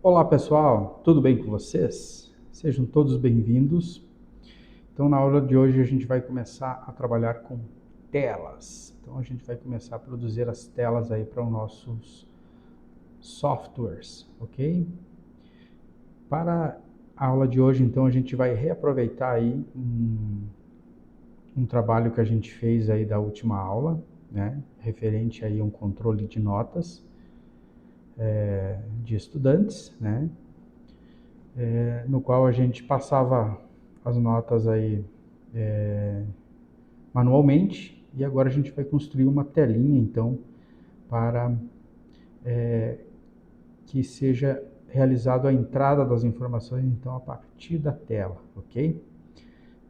Olá pessoal, tudo bem com vocês? Sejam todos bem-vindos. Então, na aula de hoje a gente vai começar a trabalhar com telas. Então, a gente vai começar a produzir as telas aí para os nossos softwares, ok? Para a aula de hoje, então, a gente vai reaproveitar aí um trabalho que a gente fez aí da última aula, né? Referente aí a um controle de notas de estudantes, né? No qual a gente passava as notas aí manualmente, e agora a gente vai construir uma telinha então para que seja realizado a entrada das informações então a partir da tela, ok?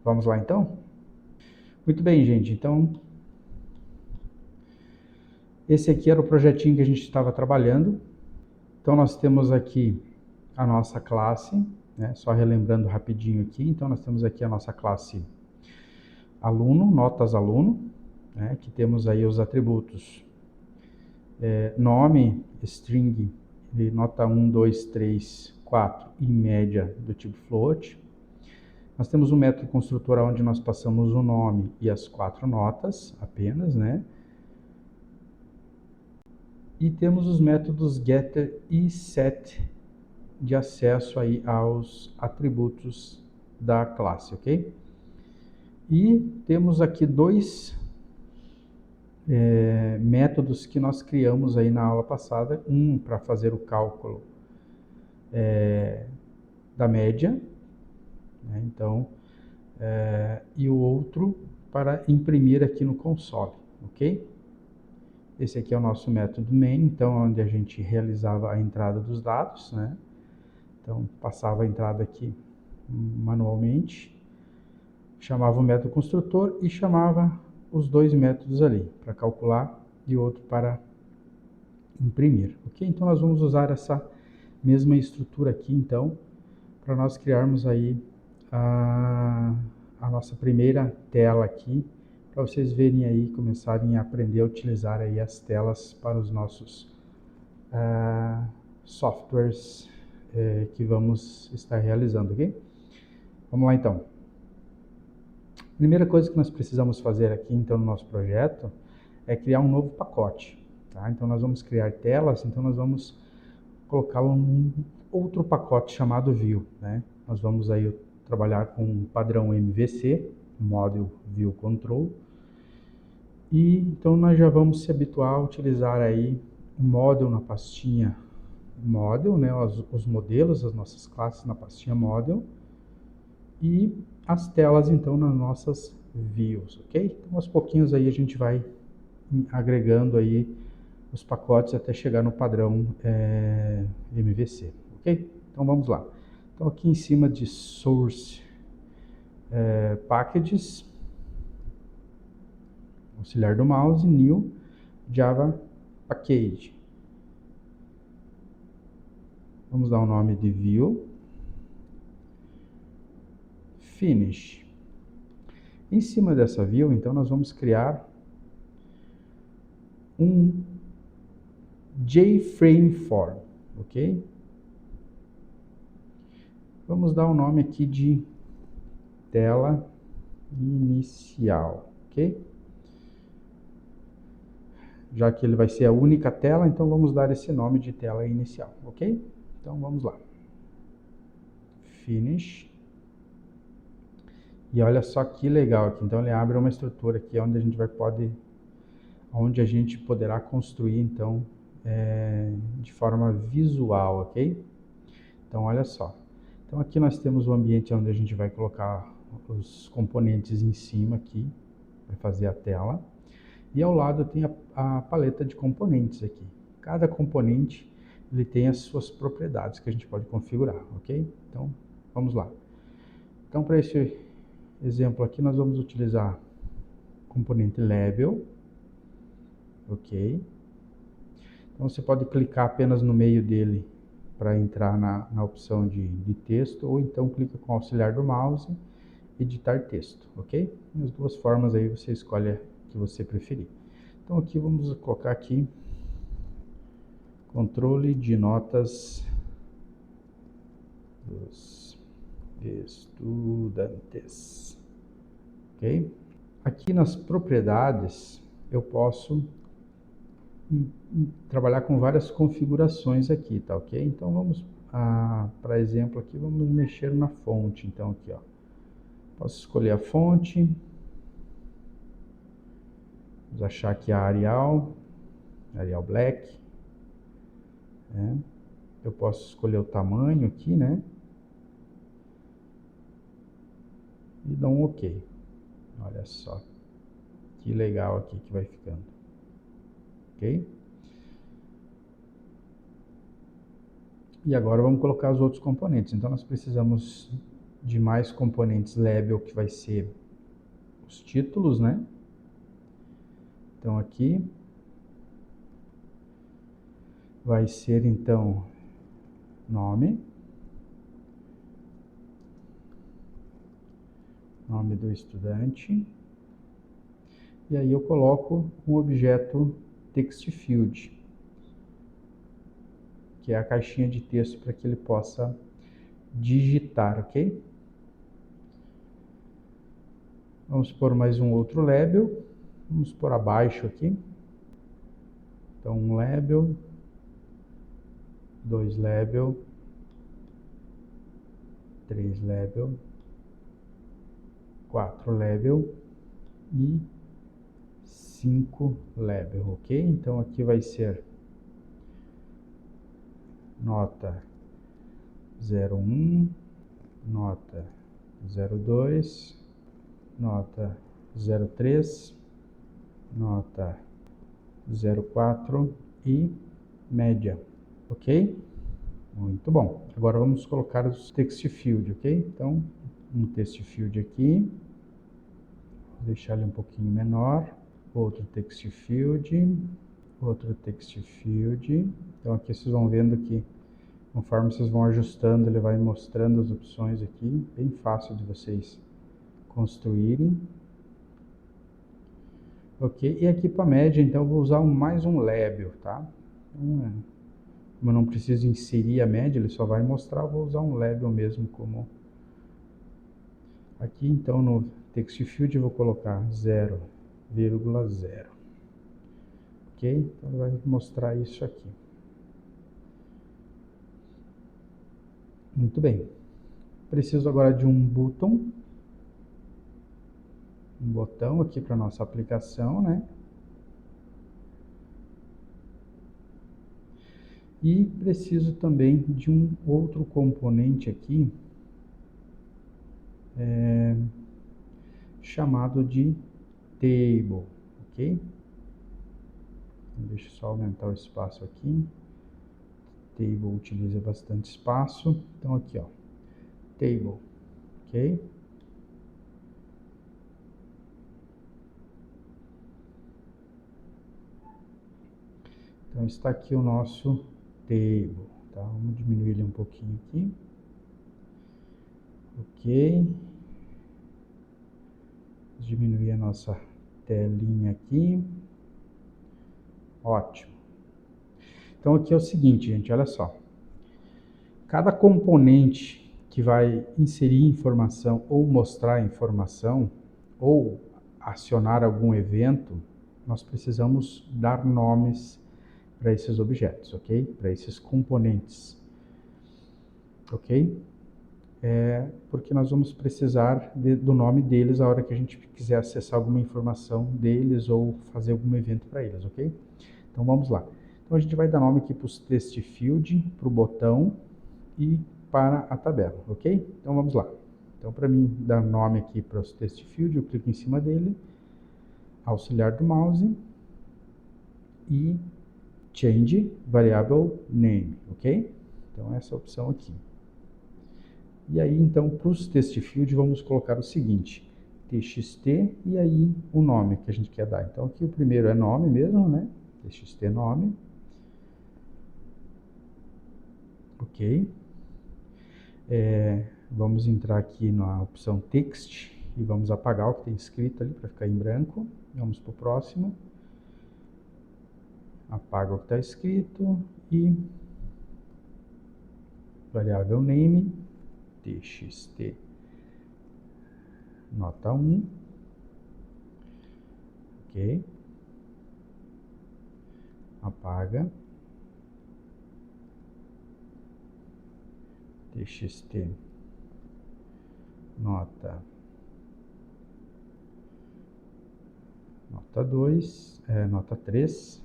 Vamos lá então? Muito bem, gente, então esse aqui era o projetinho que a gente estava trabalhando. Então nós temos aqui a nossa classe, né? Só relembrando rapidinho aqui, então nós temos aqui a nossa classe aluno, notas aluno, né? Que temos aí os atributos nome, string, de nota 1, 2, 3, 4 e média do tipo float. Nós temos um método construtor onde nós passamos o nome e as 4 notas apenas, né? E temos os métodos getter e set de acesso aí aos atributos da classe, ok? E temos aqui dois métodos que nós criamos aí na aula passada, um para fazer o cálculo da média, né? Então, e o outro para imprimir aqui no console, ok? Esse aqui é o nosso método main, então onde a gente realizava a entrada dos dados, né? Então passava a entrada aqui manualmente, chamava o método construtor e chamava os dois métodos ali, para calcular e outro para imprimir, ok? Então nós vamos usar essa mesma estrutura aqui, então, para nós criarmos aí a nossa primeira tela aqui, para vocês verem aí, começarem a aprender a utilizar aí as telas para os nossos softwares que vamos estar realizando, ok? Vamos lá então. Primeira coisa que nós precisamos fazer aqui então no nosso projeto é criar um novo pacote, tá? Então nós vamos criar telas, então nós vamos colocá-lo num outro pacote chamado View, né? Nós vamos aí trabalhar com um padrão MVC, Model View Control, e então nós já vamos se habituar a utilizar aí o model na pastinha model, né? Os modelos, as nossas classes na pastinha model, e as telas então nas nossas views, ok? Então aos pouquinhos aí a gente vai agregando aí os pacotes até chegar no padrão MVC, ok? Então vamos lá. Então aqui em cima de Source Packages, auxiliar do mouse, New Java Package. Vamos dar o nome de View. Finish. Em cima dessa view, então nós vamos criar um JFrame Form, ok? Vamos dar o nome aqui de tela inicial, ok? Já que ele vai ser a única tela, então vamos dar esse nome de tela inicial, ok? Então vamos lá. Finish. E olha só que legal aqui. Então ele abre uma estrutura aqui onde a gente onde a gente poderá construir então de forma visual, ok? Então olha só. Então aqui nós temos o ambiente onde a gente vai colocar os componentes em cima aqui para fazer a tela. E ao lado tem a paleta de componentes aqui. Cada componente ele tem as suas propriedades que a gente pode configurar, ok? Então vamos lá. Então para esse exemplo aqui nós vamos utilizar o componente Label, ok? Então você pode clicar apenas no meio dele para entrar na opção de texto, ou então clica com o auxiliar do mouse, editar texto, ok? As duas formas aí você escolhe a que você preferir. Então aqui vamos colocar aqui controle de notas dos estudantes. Ok? Aqui nas propriedades, eu posso trabalhar com várias configurações aqui, tá ok? Então vamos, para exemplo aqui, vamos mexer na fonte. Então aqui, ó, posso escolher a fonte. Vamos achar aqui a Arial Black. Eu posso escolher o tamanho aqui, né? E dar um OK. Olha só que legal aqui que vai ficando. Ok? E agora vamos colocar os outros componentes. Então nós precisamos de mais componentes label, que vai ser os títulos, né? Então aqui vai ser então nome do estudante, e aí eu coloco um objeto text field, que é a caixinha de texto para que ele possa digitar, ok? Vamos pôr mais um outro label, vamos pôr abaixo aqui. Então, um label, 2 label, 3 label, 4 label e 5 label, ok? Então, aqui vai ser nota 01, nota 02, nota 03, nota 04 e média, ok? Muito bom. Agora vamos colocar os text field, ok? Então, um text field aqui, vou deixar ele um pouquinho menor, outro text field, outro text field. Então aqui vocês vão vendo que conforme vocês vão ajustando, ele vai mostrando as opções aqui, bem fácil de vocês construírem. Ok, e aqui para média, então eu vou usar mais um label, tá? Então, como eu não preciso inserir a média, ele só vai mostrar, eu vou usar um label mesmo como... Aqui então no text field eu vou colocar 0,0. Ok? Então ele vai mostrar isso aqui. Muito bem. Preciso agora de um botão. Um botão aqui para nossa aplicação, né? E preciso também de um outro componente aqui, chamado de table, ok? Deixa eu só aumentar o espaço aqui. Table utiliza bastante espaço, então aqui, ó, table, ok? Então está aqui o nosso table, tá? Vamos diminuir ele um pouquinho aqui. Ok. Vamos diminuir a nossa telinha aqui. Ótimo. Então aqui é o seguinte, gente, olha só. Cada componente que vai inserir informação ou mostrar informação ou acionar algum evento, nós precisamos dar nomes para esses objetos, ok? Para esses componentes, ok? Porque nós vamos precisar do nome deles a hora que a gente quiser acessar alguma informação deles ou fazer algum evento para eles, ok? Então vamos lá. Então a gente vai dar nome aqui para os text field, para o botão e para a tabela, ok? Então vamos lá. Então para mim dar nome aqui para os text field, eu clico em cima dele, auxiliar do mouse e change variable name, ok? Então essa opção aqui. E aí então para os text field vamos colocar o seguinte, txt e aí o nome que a gente quer dar. Então aqui o primeiro é nome mesmo, né? Txt nome. Ok. Vamos entrar aqui na opção text e vamos apagar o que tem escrito ali para ficar em branco. Vamos para o próximo. Apaga o que está escrito e variável name. txt nota 1, ok, apaga, txt nota 2, nota 3,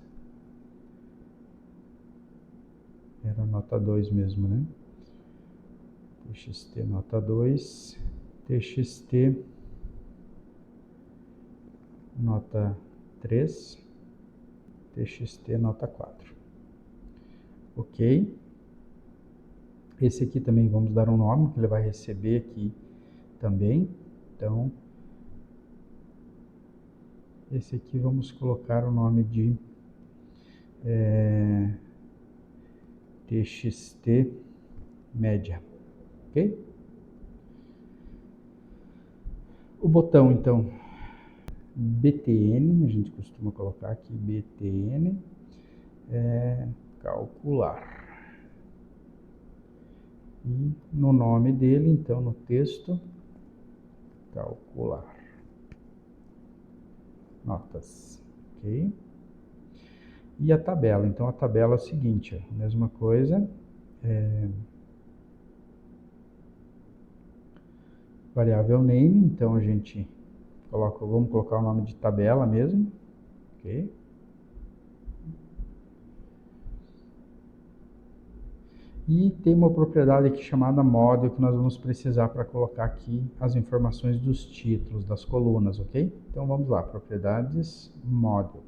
era nota 2 mesmo, né? txt nota 2, txt nota 3, txt nota 4. Ok. Esse aqui também vamos dar um nome, que ele vai receber aqui também. Então, esse aqui vamos colocar o nome de txt média, ok? O botão, então, btn, a gente costuma colocar aqui btn, calcular. E no nome dele, então, no texto, calcular. Notas, ok? E a tabela, então a tabela é o seguinte, a mesma coisa, variável name, então a gente coloca, vamos colocar o nome de tabela mesmo, ok? E tem uma propriedade aqui chamada model que nós vamos precisar para colocar aqui as informações dos títulos, das colunas, ok? Então vamos lá, propriedades model.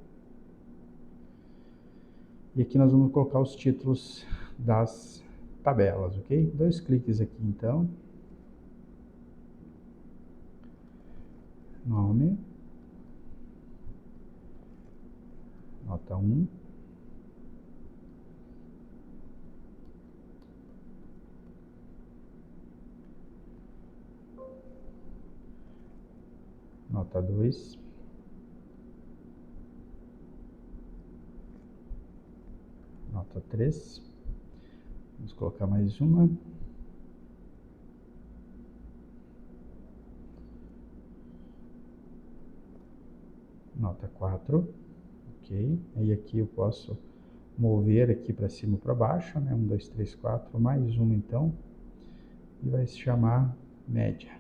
E aqui nós vamos colocar os títulos das tabelas, ok? 2 cliques aqui então. Nome. Nota 1. Nota 2. Nota 3. Vamos colocar mais uma. Nota 4. Ok. Aí aqui eu posso mover aqui para cima ou para baixo, né? 1, 2, 3, 4, mais uma então. E vai se chamar média.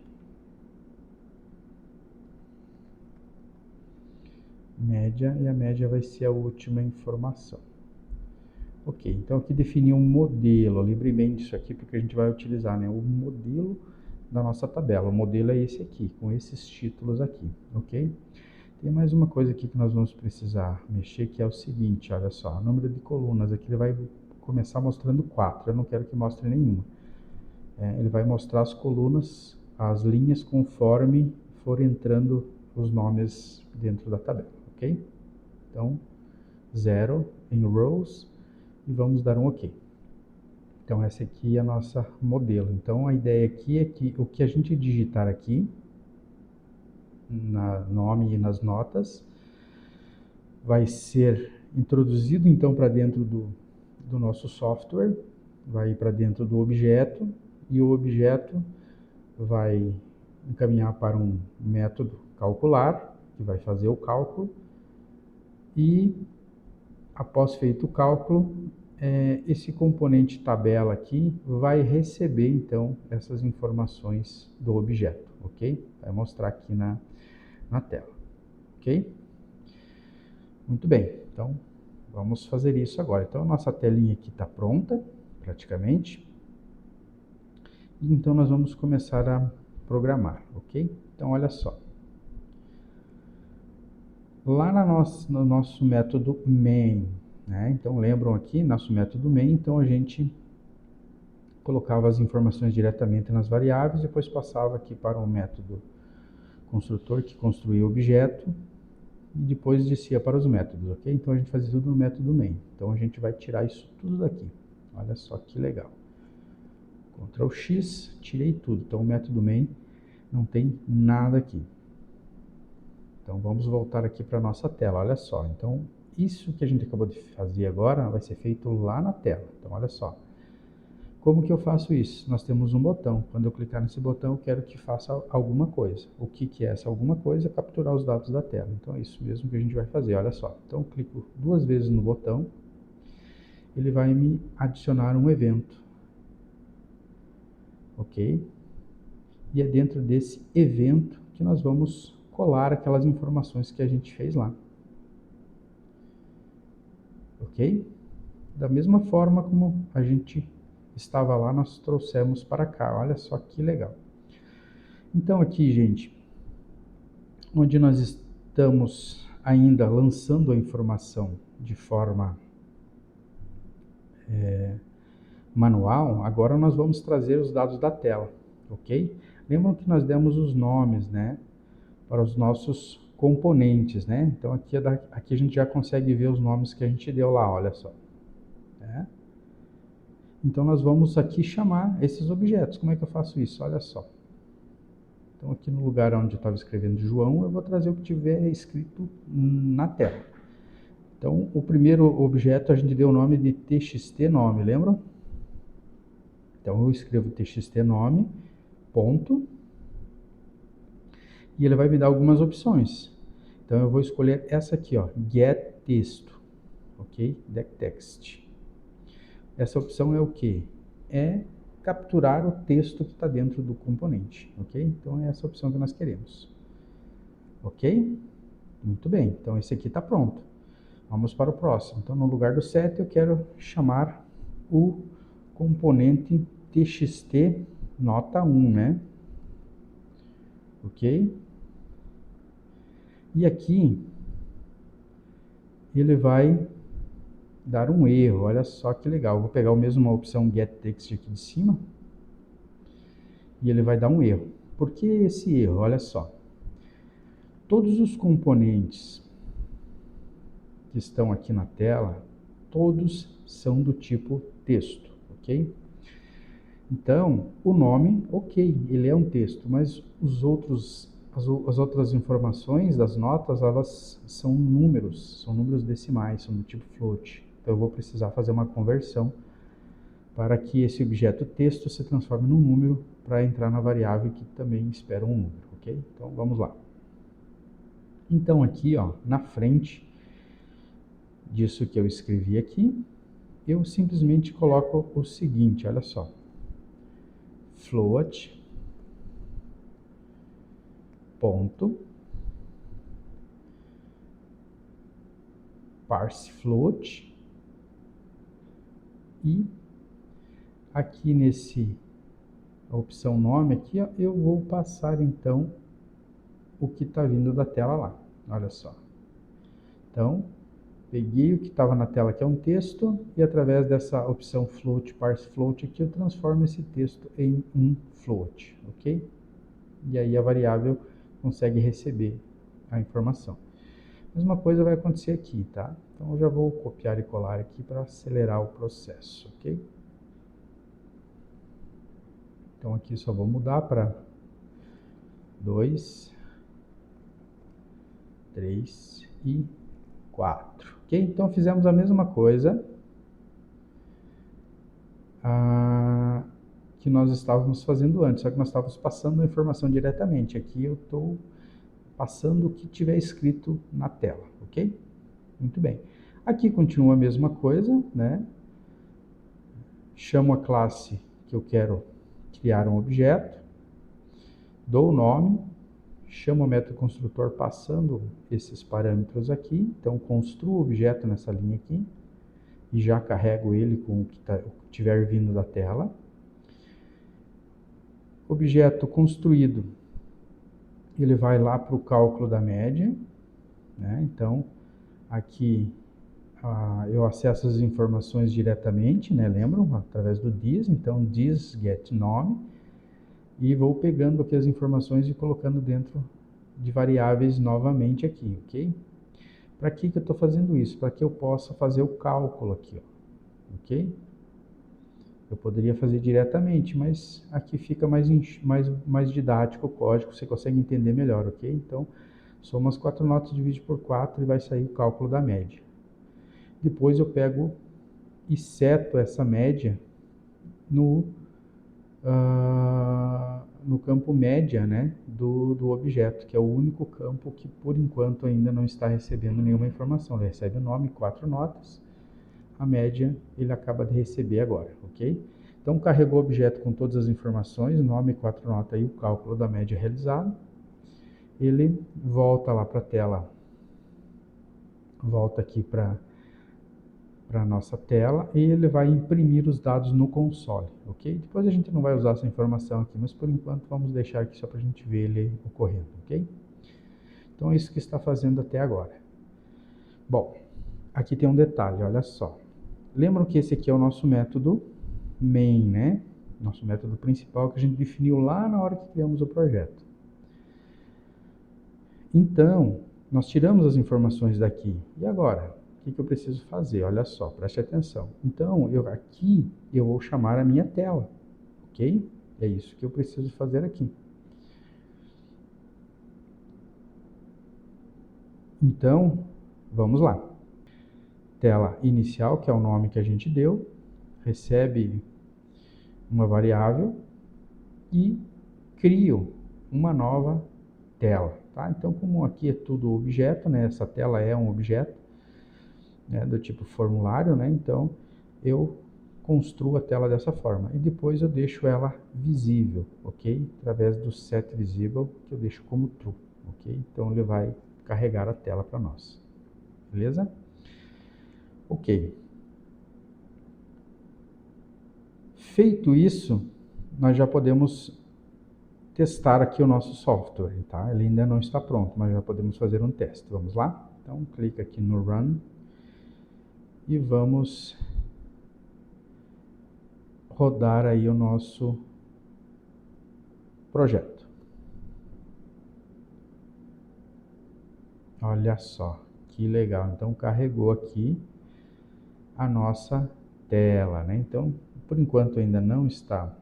Média, e a média vai ser a última informação. Ok, então aqui defini um modelo, lembre bem disso aqui porque a gente vai utilizar, né, o modelo da nossa tabela. O modelo é esse aqui, com esses títulos aqui, ok? Tem mais uma coisa aqui que nós vamos precisar mexer, que é o seguinte, olha só, o número de colunas aqui ele vai começar mostrando 4, eu não quero que mostre nenhuma. Ele vai mostrar as colunas, as linhas conforme for entrando os nomes dentro da tabela, ok? Então, 0 em rows e vamos dar um ok. Então, essa aqui é a nossa modelo. Então, a ideia aqui é que o que a gente digitar aqui, no nome e nas notas, vai ser introduzido então para dentro do nosso software, vai para dentro do objeto, e o objeto vai encaminhar para um método calcular, que vai fazer o cálculo, e após feito o cálculo, esse componente tabela aqui vai receber então essas informações do objeto, ok? Vai mostrar aqui na tela, ok? Muito bem, então vamos fazer isso agora. Então a nossa telinha aqui está pronta, praticamente. E então nós vamos começar a programar, ok? Então olha só. Lá no nosso método main, né? Então lembram aqui, nosso método main, então a gente colocava as informações diretamente nas variáveis, depois passava aqui para o método construtor que construía o objeto, e depois descia para os métodos, ok? Então a gente fazia tudo no método main. Então a gente vai tirar isso tudo daqui. Olha só que legal. Ctrl X, tirei tudo. Então o método main não tem nada aqui. Então vamos voltar aqui para a nossa tela, olha só. Então isso que a gente acabou de fazer agora vai ser feito lá na tela. Então olha só. Como que eu faço isso? Nós temos um botão. Quando eu clicar nesse botão, eu quero que faça alguma coisa. O que é essa alguma coisa? Capturar os dados da tela. Então é isso mesmo que a gente vai fazer, olha só. Então eu clico 2 vezes no botão, ele vai me adicionar um evento. Ok? E é dentro desse evento que nós vamos colar aquelas informações que a gente fez lá. Ok? Da mesma forma como a gente estava lá, nós trouxemos para cá. Olha só que legal. Então aqui, gente, onde nós estamos ainda lançando a informação de forma manual, agora nós vamos trazer os dados da tela, ok? Lembram que nós demos os nomes, né, para os nossos componentes, né? Então aqui a gente já consegue ver os nomes que a gente deu lá, olha só. Né? Então nós vamos aqui chamar esses objetos. Como é que eu faço isso? Olha só. Então aqui no lugar onde eu estava escrevendo João, eu vou trazer o que tiver escrito na tela. Então o primeiro objeto a gente deu o nome de txt nome, lembram? Então eu escrevo txt nome, ponto, e ele vai me dar algumas opções. Então eu vou escolher essa aqui, ó, get texto, ok? Get text. Essa opção é o que? É capturar o texto que está dentro do componente, ok? Então é essa opção que nós queremos, ok? Muito bem, então esse aqui está pronto. Vamos para o próximo. Então no lugar do set eu quero chamar o componente txt nota 1, né? Ok? E aqui ele vai dar um erro, olha só que legal. Eu vou pegar a mesma opção getText aqui de cima e ele vai dar um erro. Por que esse erro? Olha só. Todos os componentes que estão aqui na tela, todos são do tipo texto, ok? Então, o nome, ok, ele é um texto, mas as outras informações das notas, elas são números decimais, são do tipo float. Então eu vou precisar fazer uma conversão para que esse objeto texto se transforme num número para entrar na variável que também espera um número, ok? Então vamos lá. Então aqui, ó, na frente disso que eu escrevi aqui, eu simplesmente coloco o seguinte, olha só. Float, ponto, parse float, e aqui a opção nome aqui, ó, eu vou passar então o que está vindo da tela lá, olha só. Então, peguei o que estava na tela, que é um texto, e através dessa opção float, parse float aqui, eu transformo esse texto em um float, ok? E aí a variável consegue receber a informação. Mesma coisa vai acontecer aqui, tá? Então eu já vou copiar e colar aqui para acelerar o processo, ok? Então aqui só vou mudar para 2, 3 e 4, ok? Então fizemos a mesma coisa que nós estávamos fazendo antes, só que nós estávamos passando a informação diretamente. Aqui eu estou passando o que tiver escrito na tela, ok? Muito bem. Aqui continua a mesma coisa, né? Chamo a classe que eu quero criar um objeto, dou o nome, chamo o método construtor passando esses parâmetros aqui, então construo o objeto nessa linha aqui, e já carrego ele com o que estiver vindo da tela. Objeto construído, ele vai lá para o cálculo da média, né? Então, aqui eu acesso as informações diretamente, né? Lembram? Através do this, então this get nome, e vou pegando aqui as informações e colocando dentro de variáveis novamente aqui, ok? Para que eu estou fazendo isso? Para que eu possa fazer o cálculo aqui, ó, ok? Eu poderia fazer diretamente, mas aqui fica mais didático o código, você consegue entender melhor, ok? Então, soma as 4 notas, divide por 4 e vai sair o cálculo da média. Depois eu pego e seto essa média no, no campo média, né, do objeto, que é o único campo que por enquanto ainda não está recebendo nenhuma informação. Ele recebe o nome, 4 notas, a média ele acaba de receber agora, ok? Então carregou o objeto com todas as informações, nome, 4 notas e o cálculo da média realizado. Ele volta lá para a tela, volta aqui para a nossa tela e ele vai imprimir os dados no console, ok? Depois a gente não vai usar essa informação aqui, mas por enquanto vamos deixar aqui só para a gente ver ele ocorrendo, ok? Então é isso que está fazendo até agora. Bom, aqui tem um detalhe, olha só. Lembram que esse aqui é o nosso método main, né? Nosso método principal que a gente definiu lá na hora que criamos o projeto. Então, nós tiramos as informações daqui. E agora? O que eu preciso fazer? Olha só, preste atenção. Então, aqui eu vou chamar a minha tela, ok? É isso que eu preciso fazer aqui. Então, vamos lá. Tela inicial, que é o nome que a gente deu, recebe uma variável e crio uma nova tela. Tá? Então, como aqui é tudo objeto, né? Essa tela é um objeto, né? Do tipo formulário, né? Então, eu construo a tela dessa forma. E depois eu deixo ela visível, ok? Através do setVisible, que eu deixo como true, ok? Então, ele vai carregar a tela para nós. Beleza? Ok. Feito isso, nós já podemos testar aqui o nosso software, tá? Ele ainda não está pronto, mas já podemos fazer um teste. Vamos lá? Então, clica aqui no Run e vamos rodar aí o nosso projeto. Olha só, que legal. Então, carregou aqui a nossa tela, né? Então, por enquanto ainda não está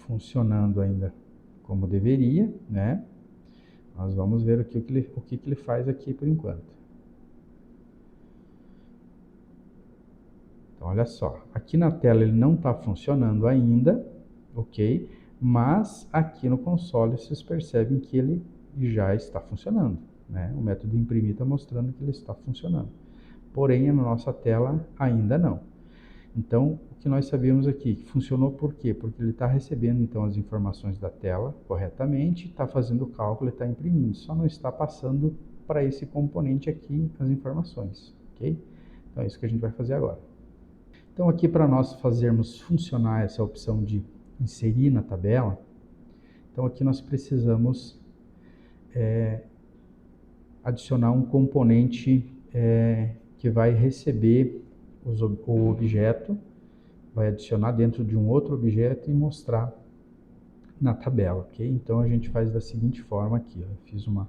funcionando ainda como deveria, né? Nós vamos ver o que ele faz aqui por enquanto. Então, olha só, aqui na tela ele não está funcionando ainda, ok? Mas aqui no console vocês percebem que ele já está funcionando, né? O método imprimir está mostrando que ele está funcionando. Porém, na nossa tela ainda não. Então, o que nós sabemos aqui, que funcionou por quê? Porque ele está recebendo então as informações da tela corretamente, está fazendo o cálculo e está imprimindo, só não está passando para esse componente aqui as informações, ok? Então é isso que a gente vai fazer agora. Então aqui para nós fazermos funcionar essa opção de inserir na tabela, então aqui nós precisamos adicionar um componente que vai receber o objeto, vai adicionar dentro de um outro objeto e mostrar na tabela, ok? Então a gente faz da seguinte forma aqui, ó. Eu fiz uma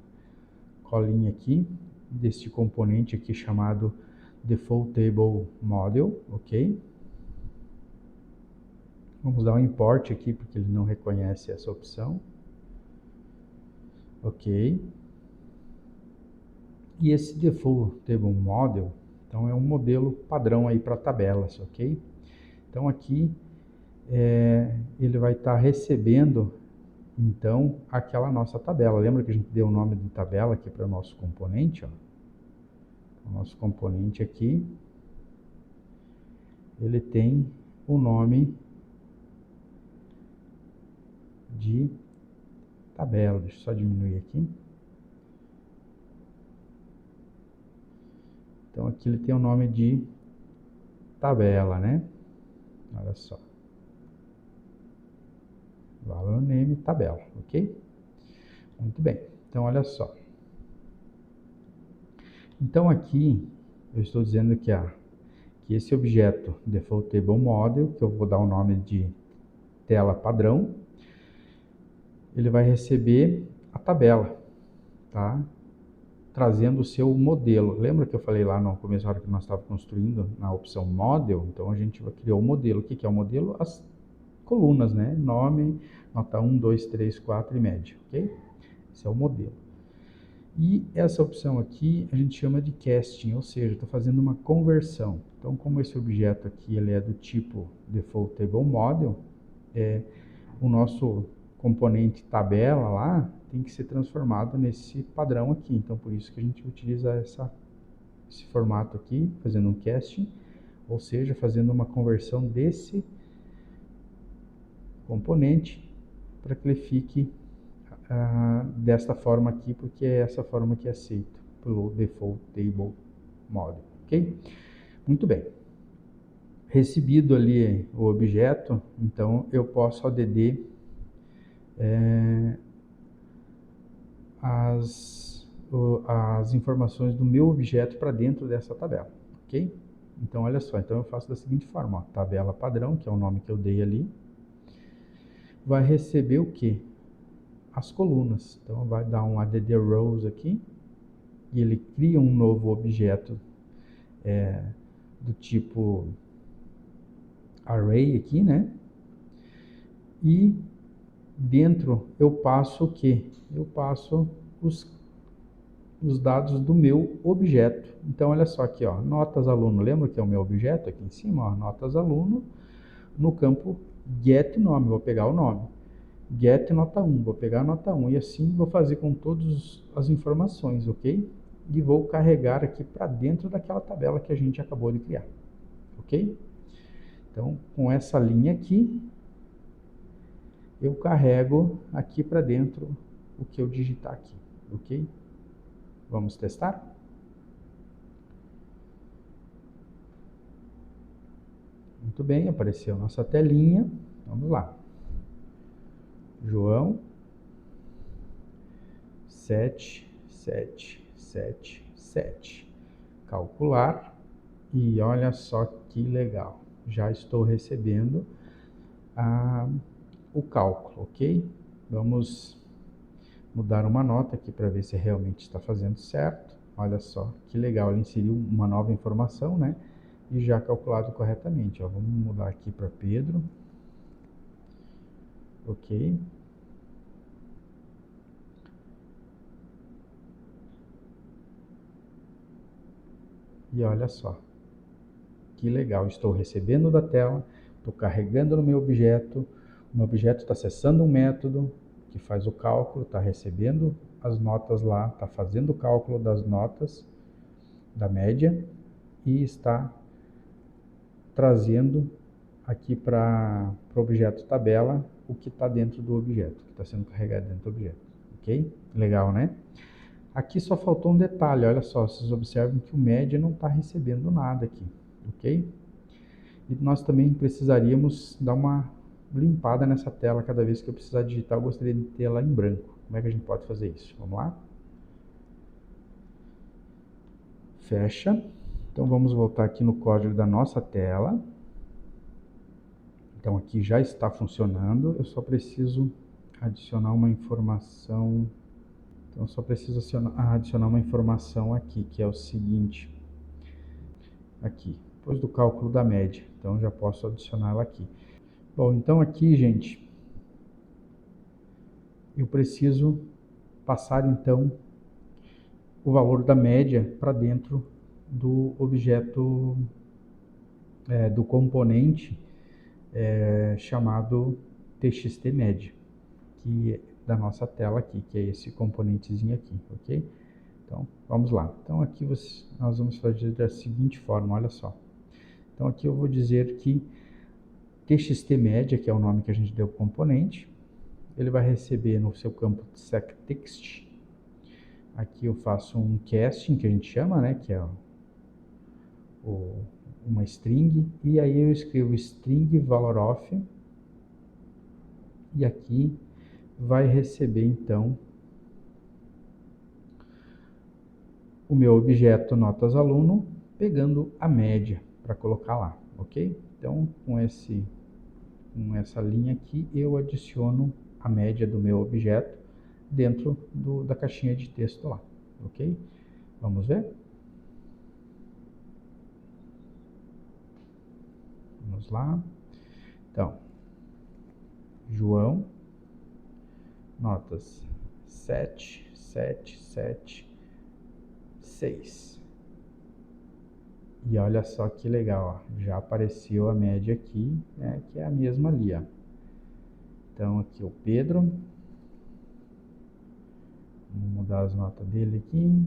colinha aqui deste componente aqui chamado Default Table Model, ok? Vamos dar um import aqui porque ele não reconhece essa opção, ok? E esse Default Table Model, então é um modelo padrão aí para tabelas, ok? Então aqui ele vai estar recebendo então aquela nossa tabela. Lembra que a gente deu o nome de tabela aqui para o nosso componente, ó? O nosso componente aqui, ele tem o nome de tabela. Deixa eu só diminuir aqui. Então aqui ele tem o nome de tabela, né? Olha só. Valor name tabela, ok? Muito bem. Então olha só. Então aqui eu estou dizendo que esse objeto Default Table Model, que eu vou dar o nome de tela padrão, ele vai receber a tabela, tá? Trazendo o seu modelo. Lembra que eu falei lá no começo, na hora que nós estávamos construindo, na opção Model? Então a gente criou o modelo. O que é o modelo? As colunas, né? Nome, nota 1, 2, 3, 4 e média, ok? Esse é o modelo. E essa opção aqui a gente chama de casting, ou seja, estou fazendo uma conversão. Então, como esse objeto aqui ele é do tipo Default Table Model, o nosso componente tabela lá tem que ser transformado nesse padrão aqui. Então, por isso que a gente utiliza esse formato aqui, fazendo um casting, ou seja, fazendo uma conversão desse componente para que ele fique desta forma aqui, porque é essa forma que é aceita pelo Default Table Model, ok? Muito bem. Recebido ali o objeto, então eu posso add as informações do meu objeto para dentro dessa tabela, ok? Então, olha só, então eu faço da seguinte forma, ó, tabela padrão, que é o nome que eu dei ali, vai receber o quê? As colunas. Então, vai dar um add rows aqui, e ele cria um novo objeto do tipo array aqui, né? E dentro eu passo o quê? Eu passo os dados do meu objeto. Então, olha só aqui, ó, notas aluno, lembra que é o meu objeto aqui em cima, ó, notas aluno, no campo get nome, vou pegar o nome. Get nota 1, vou pegar a nota 1 e assim vou fazer com todas as informações, ok? E vou carregar aqui para dentro daquela tabela que a gente acabou de criar, ok? Então, com essa linha aqui, eu carrego aqui para dentro o que eu digitar aqui, ok? Vamos testar? Muito bem, apareceu nossa telinha. Vamos lá. João 7777. Calcular. E olha só que legal. Já estou recebendo o cálculo, ok? Vamos mudar uma nota aqui para ver se realmente está fazendo certo. Olha só que legal, ele inseriu uma nova informação, né? E já calculado corretamente. Ó, vamos mudar aqui para Pedro. Ok. E olha só, que legal, estou recebendo da tela, estou carregando no meu objeto, o meu objeto está acessando um método que faz o cálculo, está recebendo as notas lá, está fazendo o cálculo das notas da média e está trazendo aqui para o objeto tabela o que está dentro do objeto, que está sendo carregado dentro do objeto, ok? Legal, né? Aqui só faltou um detalhe, olha só, vocês observam que o média não está recebendo nada aqui, ok? E nós também precisaríamos dar uma limpada nessa tela cada vez que eu precisar digitar, eu gostaria de ter ela em branco. Como é que a gente pode fazer isso? Vamos lá? Fecha. Então vamos voltar aqui no código da nossa tela. Então aqui já está funcionando, eu só preciso adicionar uma informação. Então só preciso adicionar uma informação aqui, que é o seguinte. Aqui, depois do cálculo da média. Então já posso adicioná-la aqui. Bom, então aqui, gente, eu preciso passar então o valor da média para dentro do objeto, do componente chamado txt_média, que é da nossa tela aqui, que é esse componentezinho aqui, ok? Então, vamos lá. Então, aqui nós vamos fazer da seguinte forma, olha só. Então, aqui eu vou dizer que txt_média, que é o nome que a gente deu ao componente, ele vai receber no seu campo secText. Aqui eu faço um casting, que a gente chama, né, que é uma string, e aí eu escrevo string valorof, e aqui vai receber então o meu objeto notas aluno, pegando a média para colocar lá, ok? Então, com essa linha aqui, eu adiciono a média do meu objeto dentro da caixinha de texto lá, ok? Vamos ver? Vamos lá. Então, João, notas 7, 7, 7, 6. E olha só que legal, ó, já apareceu a média aqui, né, que é a mesma ali, ó. Então aqui o Pedro, vamos mudar as notas dele aqui,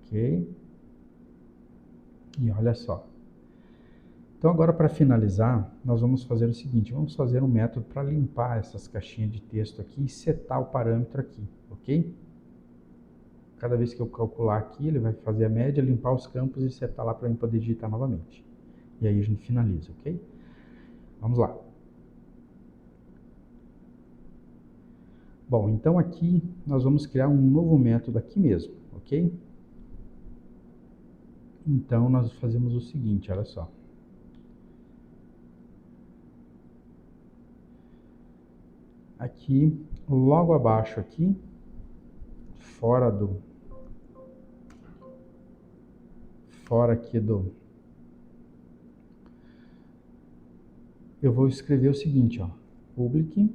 ok, e olha só. Então agora para finalizar, nós vamos fazer o seguinte, vamos fazer um método para limpar essas caixinhas de texto aqui e setar o parâmetro aqui, ok? Cada vez que eu calcular aqui, ele vai fazer a média, limpar os campos e setar lá para eu poder digitar novamente. E aí a gente finaliza, ok? Vamos lá. Bom, então aqui nós vamos criar um novo método aqui mesmo, ok? Então nós fazemos o seguinte, olha só. Aqui, logo abaixo aqui, fora aqui eu vou escrever o seguinte, ó, public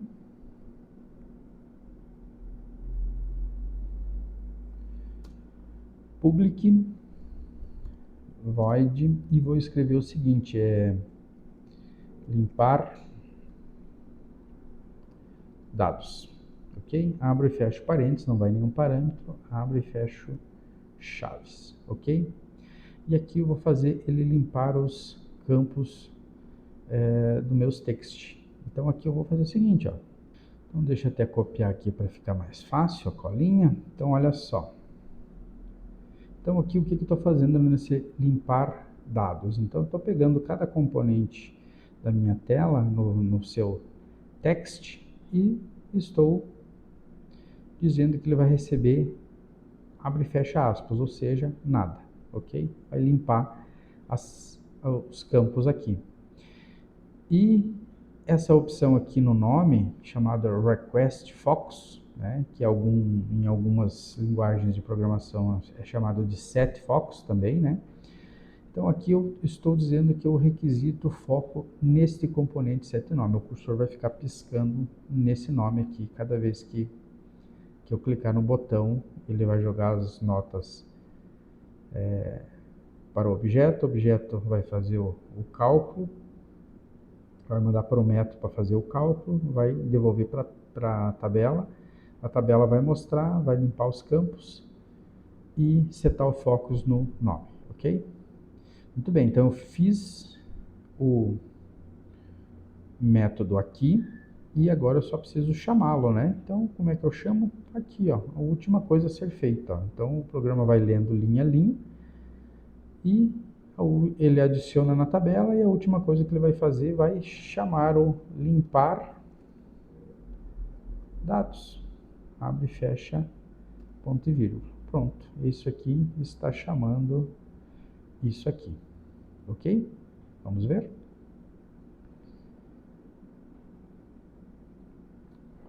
void, e vou escrever o seguinte, limpar dados, ok? Abro e fecho parênteses, não vai nenhum parâmetro, abro e fecho chaves, ok? E aqui eu vou fazer ele limpar os campos do meus text. Então aqui eu vou fazer o seguinte, ó. Então deixa eu até copiar aqui para ficar mais fácil a colinha. Então olha só. Então aqui o que eu estou fazendo nesse limpar dados? Então eu estou pegando cada componente da minha tela no seu text e estou dizendo que ele vai receber, abre e fecha aspas, ou seja, nada, ok? Vai limpar os campos aqui. E essa opção aqui no nome, chamada Request Fox, né, que em algumas linguagens de programação é chamado de Set Fox também, né? Então aqui eu estou dizendo que eu requisito foco neste componente setNome. O cursor vai ficar piscando nesse nome aqui. Cada vez que eu clicar no botão, ele vai jogar as notas para o objeto vai fazer o cálculo, vai mandar para o método para fazer o cálculo, vai devolver para a tabela vai mostrar, vai limpar os campos e setar o focus no nome, ok? Muito bem, então eu fiz o método aqui e agora eu só preciso chamá-lo, né? Então, como é que eu chamo? Aqui, ó, a última coisa a ser feita, ó. Então, o programa vai lendo linha a linha e ele adiciona na tabela e a última coisa que ele vai fazer vai chamar o limpar dados. Abre e fecha, ponto e vírgula. Pronto, isso aqui está chamando isso aqui, ok? Vamos ver?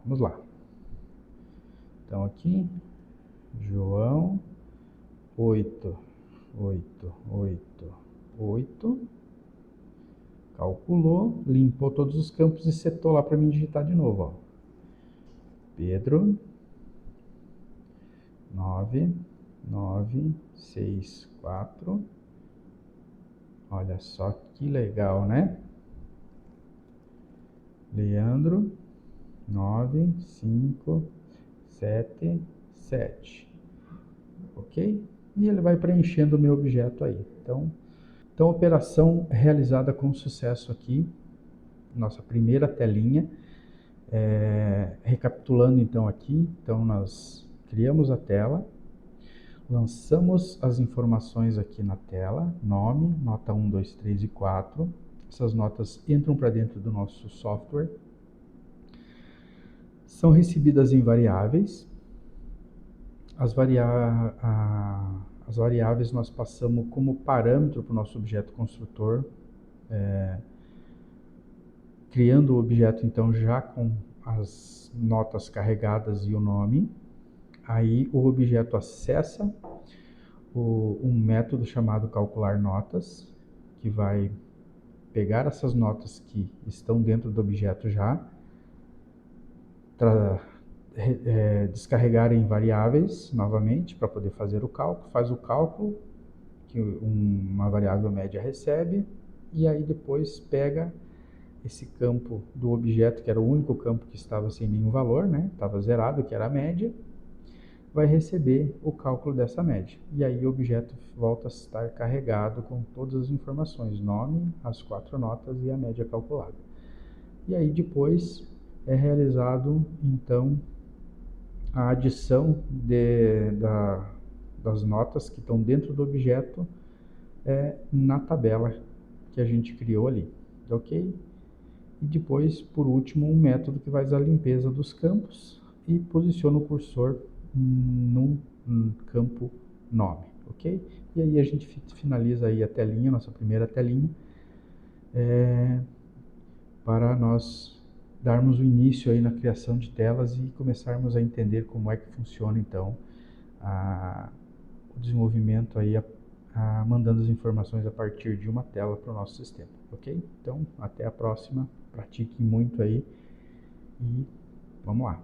Vamos lá. Então aqui, João, 8, 8, 8, 8, calculou, limpou todos os campos e setou lá para mim digitar de novo, ó. Pedro, 9, 9, 6, 4. Olha só que legal, né? Leandro, 9, 5, 7, 7. Ok? E ele vai preenchendo o meu objeto aí. Então operação realizada com sucesso aqui. Nossa primeira telinha. Recapitulando então aqui. Então nós criamos a tela. Lançamos as informações aqui na tela. Nome, nota 1, 2, 3 e 4. Essas notas entram para dentro do nosso software. São recebidas em variáveis. As variáveis nós passamos como parâmetro para o nosso objeto construtor, criando o objeto então já com as notas carregadas e o nome. Aí o objeto acessa um método chamado calcular notas, que vai pegar essas notas que estão dentro do objeto já, descarregar em variáveis novamente para poder fazer o cálculo, faz o cálculo que uma variável média recebe, e aí depois pega esse campo do objeto, que era o único campo que estava sem nenhum valor, né? Estava zerado, que era a média, vai receber o cálculo dessa média. E aí o objeto volta a estar carregado com todas as informações, nome, as 4 notas e a média calculada. E aí depois é realizado, então, a adição das notas que estão dentro do objeto na tabela que a gente criou ali, ok? E depois, por último, um método que faz a limpeza dos campos e posiciona o cursor no campo nome, ok? E aí a gente finaliza aí a telinha, nossa primeira telinha, para nós darmos o início aí na criação de telas e começarmos a entender como é que funciona então o desenvolvimento aí, mandando as informações a partir de uma tela para o nosso sistema, ok? Então, até a próxima, pratique muito aí e vamos lá.